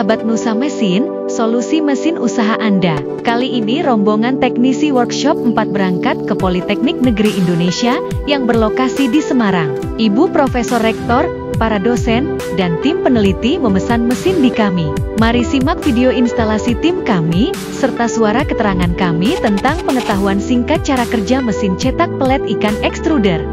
sahabat Nusa Mesin, solusi mesin usaha Anda. Kali ini rombongan teknisi workshop 4 berangkat ke Politeknik Negeri Indonesia yang berlokasi di Semarang. Ibu Profesor Rektor, para dosen, dan tim peneliti memesan mesin di kami. Mari simak video instalasi tim kami, serta suara keterangan kami tentang pengetahuan singkat cara kerja mesin cetak pelet ikan extruder.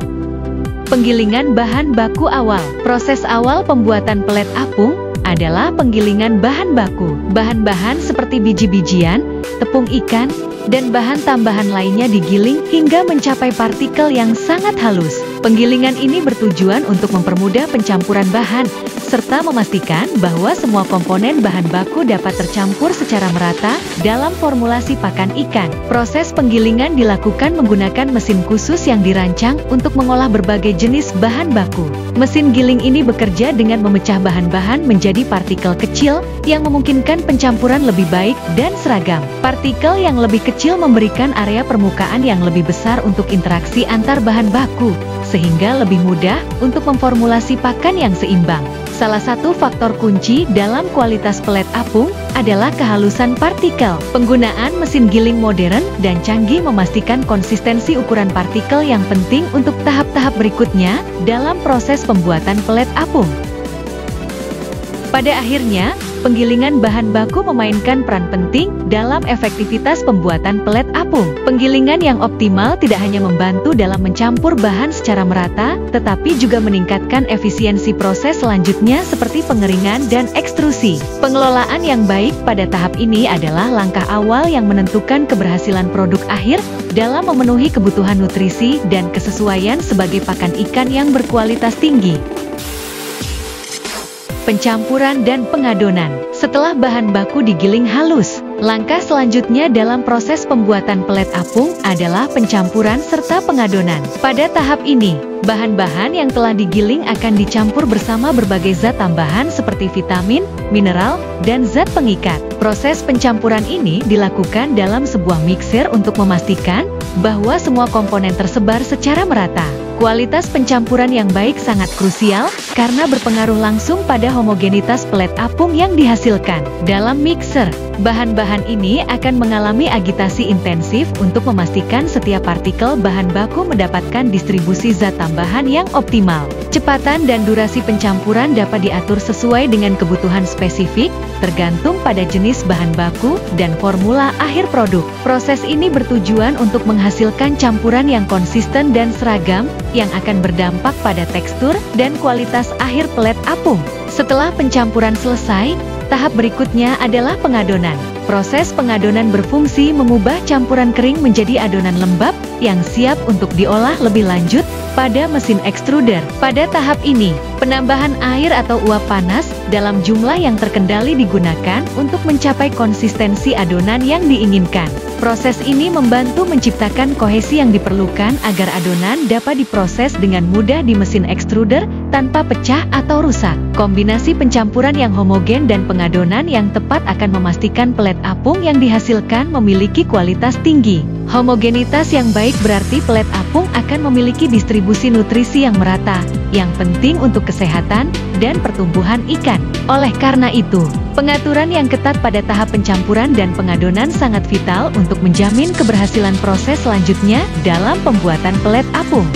Penggilingan bahan baku awal. Proses awal pembuatan pelet apung adalah penggilingan bahan baku. Bahan-bahan seperti biji-bijian, tepung ikan, dan bahan tambahan lainnya digiling hingga mencapai partikel yang sangat halus. Penggilingan ini bertujuan untuk mempermudah pencampuran bahan, serta memastikan bahwa semua komponen bahan baku dapat tercampur secara merata dalam formulasi pakan ikan. Proses penggilingan dilakukan menggunakan mesin khusus yang dirancang untuk mengolah berbagai jenis bahan baku. Mesin giling ini bekerja dengan memecah bahan-bahan menjadi partikel kecil yang memungkinkan pencampuran lebih baik dan seragam. Partikel yang lebih kecil memberikan area permukaan yang lebih besar untuk interaksi antar bahan baku, sehingga lebih mudah untuk memformulasi pakan yang seimbang. Salah satu faktor kunci dalam kualitas pelet apung adalah kehalusan partikel. Penggunaan mesin giling modern dan canggih memastikan konsistensi ukuran partikel yang penting untuk tahap-tahap berikutnya dalam proses pembuatan pelet apung. Pada akhirnya, penggilingan bahan baku memainkan peran penting dalam efektivitas pembuatan pelet apung. Penggilingan yang optimal tidak hanya membantu dalam mencampur bahan secara merata, tetapi juga meningkatkan efisiensi proses selanjutnya seperti pengeringan dan ekstrusi. Pengelolaan yang baik pada tahap ini adalah langkah awal yang menentukan keberhasilan produk akhir dalam memenuhi kebutuhan nutrisi dan kesesuaian sebagai pakan ikan yang berkualitas tinggi. Pencampuran dan pengadonan. Setelah bahan baku digiling halus, langkah selanjutnya dalam proses pembuatan pelet apung adalah pencampuran serta pengadonan. Pada tahap ini, bahan-bahan yang telah digiling akan dicampur bersama berbagai zat tambahan seperti vitamin, mineral, dan zat pengikat. Proses pencampuran ini dilakukan dalam sebuah mixer untuk memastikan bahwa semua komponen tersebar secara merata. Kualitas pencampuran yang baik sangat krusial karena berpengaruh langsung pada homogenitas pelet apung yang dihasilkan. Dalam mixer, bahan-bahan ini akan mengalami agitasi intensif untuk memastikan setiap partikel bahan baku mendapatkan distribusi zat tambahan yang optimal. Kecepatan dan durasi pencampuran dapat diatur sesuai dengan kebutuhan spesifik, tergantung pada jenis bahan baku dan formula akhir produk. Proses ini bertujuan untuk menghasilkan campuran yang konsisten dan seragam, yang akan berdampak pada tekstur dan kualitas akhir pelet apung. Setelah pencampuran selesai, tahap berikutnya adalah pengadonan. Proses pengadonan berfungsi mengubah campuran kering menjadi adonan lembab yang siap untuk diolah lebih lanjut pada mesin extruder. Pada tahap ini, penambahan air atau uap panas dalam jumlah yang terkendali digunakan untuk mencapai konsistensi adonan yang diinginkan. Proses ini membantu menciptakan kohesi yang diperlukan agar adonan dapat diproses dengan mudah di mesin extruder tanpa pecah atau rusak. Kombinasi pencampuran yang homogen dan pengadonan yang tepat akan memastikan pelet apung yang dihasilkan memiliki kualitas tinggi. Homogenitas yang baik berarti pelet apung akan memiliki distribusi nutrisi yang merata, yang penting untuk kesehatan dan pertumbuhan ikan. Oleh karena itu, pengaturan yang ketat pada tahap pencampuran dan pengadonan sangat vital untuk menjamin keberhasilan proses selanjutnya dalam pembuatan pelet apung.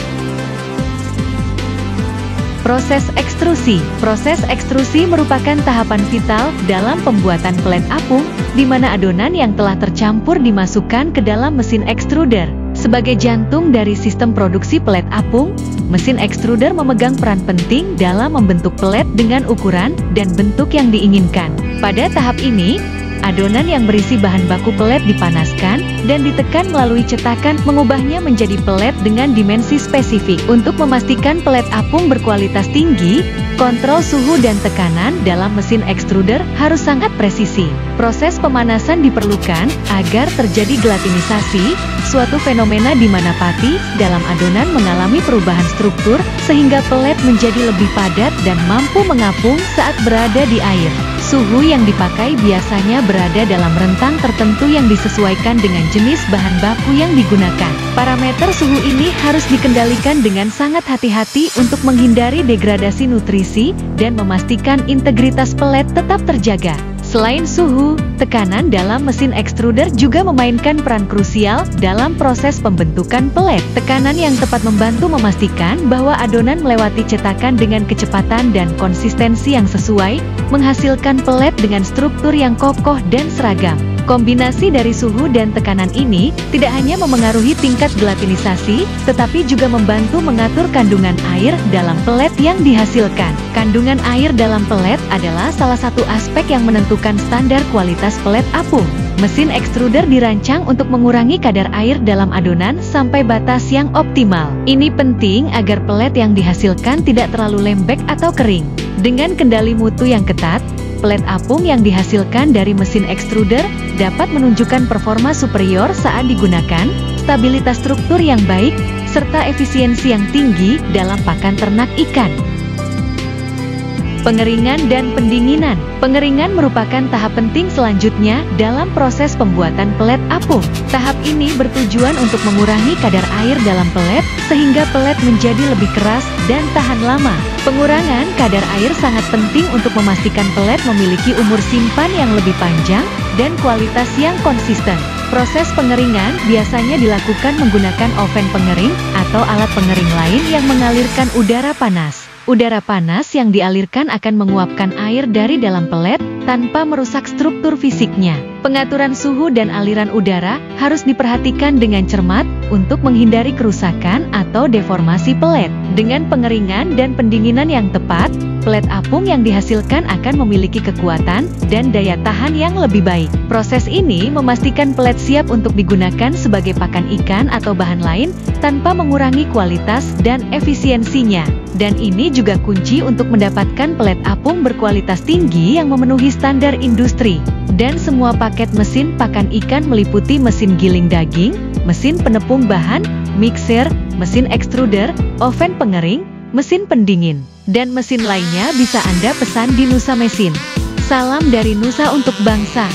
Proses ekstrusi. Proses ekstrusi merupakan tahapan vital dalam pembuatan pelet apung, di mana adonan yang telah tercampur dimasukkan ke dalam mesin extruder. Sebagai jantung dari sistem produksi pelet apung, mesin extruder memegang peran penting dalam membentuk pelet dengan ukuran dan bentuk yang diinginkan. Pada tahap ini, adonan yang berisi bahan baku pelet dipanaskan dan ditekan melalui cetakan, mengubahnya menjadi pelet dengan dimensi spesifik. Untuk memastikan pelet apung berkualitas tinggi, kontrol suhu dan tekanan dalam mesin extruder harus sangat presisi. Proses pemanasan diperlukan agar terjadi gelatinisasi, suatu fenomena di mana pati dalam adonan mengalami perubahan struktur sehingga pelet menjadi lebih padat dan mampu mengapung saat berada di air. Suhu yang dipakai biasanya berada dalam rentang tertentu yang disesuaikan dengan jenis bahan baku yang digunakan. Parameter suhu ini harus dikendalikan dengan sangat hati-hati untuk menghindari degradasi nutrisi dan memastikan integritas pelet tetap terjaga. Selain suhu, tekanan dalam mesin ekstruder juga memainkan peran krusial dalam proses pembentukan pelet. Tekanan yang tepat membantu memastikan bahwa adonan melewati cetakan dengan kecepatan dan konsistensi yang sesuai, menghasilkan pelet dengan struktur yang kokoh dan seragam. Kombinasi dari suhu dan tekanan ini tidak hanya memengaruhi tingkat gelatinisasi, tetapi juga membantu mengatur kandungan air dalam pelet yang dihasilkan. Kandungan air dalam pelet adalah salah satu aspek yang menentukan standar kualitas pelet apung. Mesin ekstruder dirancang untuk mengurangi kadar air dalam adonan sampai batas yang optimal. Ini penting agar pelet yang dihasilkan tidak terlalu lembek atau kering. Dengan kendali mutu yang ketat, pelet apung yang dihasilkan dari mesin ekstruder dapat menunjukkan performa superior saat digunakan, stabilitas struktur yang baik, serta efisiensi yang tinggi dalam pakan ternak ikan. Pengeringan dan pendinginan. Pengeringan merupakan tahap penting selanjutnya dalam proses pembuatan pelet apung. Tahap ini bertujuan untuk mengurangi kadar air dalam pelet, sehingga pelet menjadi lebih keras dan tahan lama. Pengurangan kadar air sangat penting untuk memastikan pelet memiliki umur simpan yang lebih panjang dan kualitas yang konsisten. Proses pengeringan biasanya dilakukan menggunakan oven pengering atau alat pengering lain yang mengalirkan udara panas. Udara panas yang dialirkan akan menguapkan air dari dalam pelet tanpa merusak struktur fisiknya. Pengaturan suhu dan aliran udara harus diperhatikan dengan cermat untuk menghindari kerusakan atau deformasi pelet. Dengan pengeringan dan pendinginan yang tepat, pelet apung yang dihasilkan akan memiliki kekuatan dan daya tahan yang lebih baik. Proses ini memastikan pelet siap untuk digunakan sebagai pakan ikan atau bahan lain tanpa mengurangi kualitas dan efisiensinya. Dan ini juga kunci untuk mendapatkan pelet apung berkualitas tinggi yang memenuhi standar industri. Dan semua paket mesin pakan ikan meliputi mesin giling daging, mesin penepung bahan, mixer, mesin ekstruder, oven pengering, mesin pendingin, dan mesin lainnya bisa Anda pesan di Nusa Mesin. Salam dari Nusa untuk bangsa.